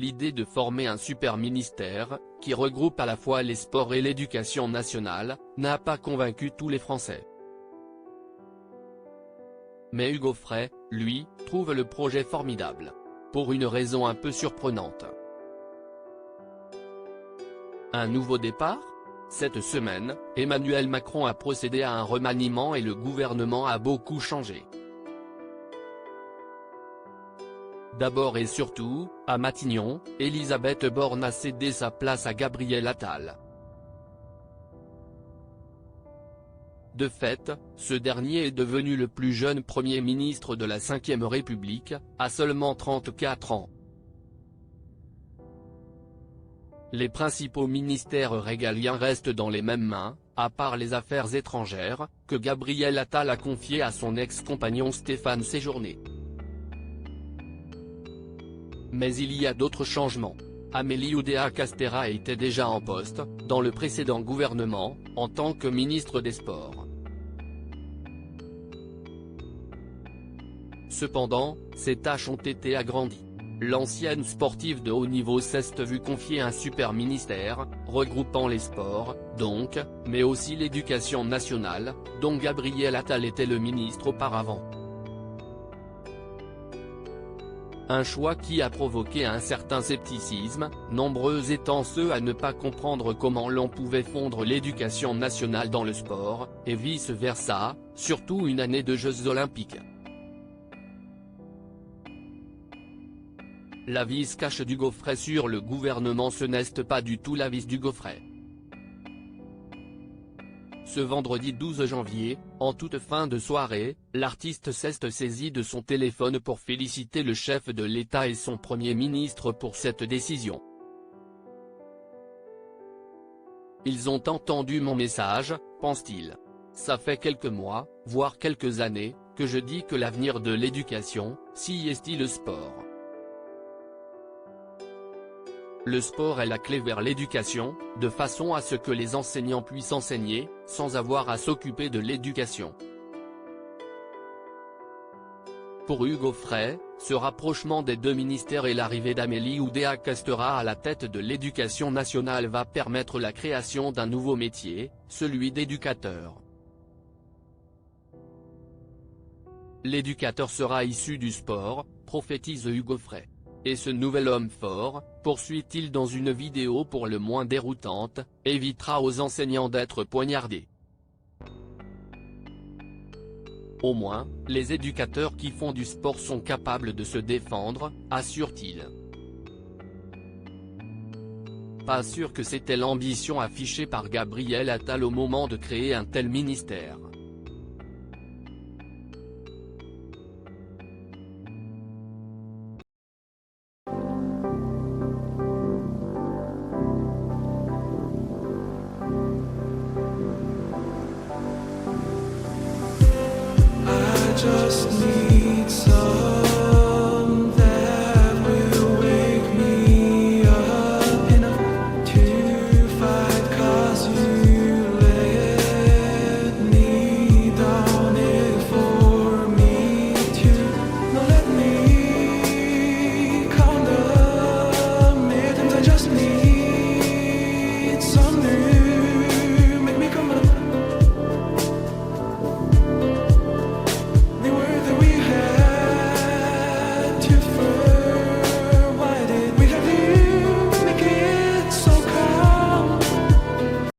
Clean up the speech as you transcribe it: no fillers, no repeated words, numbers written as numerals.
l'idée de former un super ministère, qui regroupe à la fois les sports et l'éducation nationale, n'a pas convaincu tous les Français. Mais Hugo Frey, lui, trouve le projet formidable. Pour une raison un peu surprenante. Un nouveau départ ? Cette semaine, Emmanuel Macron a procédé à un remaniement et le gouvernement a beaucoup changé. D'abord et surtout, à Matignon, Elisabeth Borne a cédé sa place à Gabriel Attal. De fait, ce dernier est devenu le plus jeune Premier ministre de la Ve République, à seulement 34 ans. Les principaux ministères régaliens restent dans les mêmes mains, à part les affaires étrangères, que Gabriel Attal a confié à son ex-compagnon Stéphane Séjourné. Mais il y a d'autres changements. Amélie Oudéa-Castéra était déjà en poste, dans le précédent gouvernement, en tant que ministre des Sports. Cependant, ses tâches ont été agrandies. L'ancienne sportive de haut niveau s'est vue confier un super ministère, regroupant les sports, donc, mais aussi l'éducation nationale, dont Gabriel Attal était le ministre auparavant. Un choix qui a provoqué un certain scepticisme, nombreux étant ceux à ne pas comprendre comment l'on pouvait fondre l'éducation nationale dans le sport, et vice-versa, surtout une année de Jeux Olympiques. L'avis cache d'Hugo Frey sur le gouvernement. Ce n'est pas du tout l'avis d'Hugo Frey. Ce vendredi 12 janvier, en toute fin de soirée, l'artiste s'est saisi de son téléphone pour féliciter le chef de l'État et son Premier ministre pour cette décision. Ils ont entendu mon message, pense-t-il. Ça fait quelques mois, voire quelques années, que je dis que l'avenir de l'éducation, si est-il le sport. Le sport est la clé vers l'éducation, de façon à ce que les enseignants puissent enseigner, sans avoir à s'occuper de l'éducation. Pour Hugo Frey, ce rapprochement des deux ministères et l'arrivée d'Amélie Oudéa-Castéra à la tête de l'éducation nationale va permettre la création d'un nouveau métier, celui d'éducateur. L'éducateur sera issu du sport, prophétise Hugo Frey. Et ce nouvel homme fort, poursuit-il dans une vidéo pour le moins déroutante, évitera aux enseignants d'être poignardés. Au moins, les éducateurs qui font du sport sont capables de se défendre, assure-t-il. Pas sûr que c'était l'ambition affichée par Gabriel Attal au moment de créer un tel ministère. Just need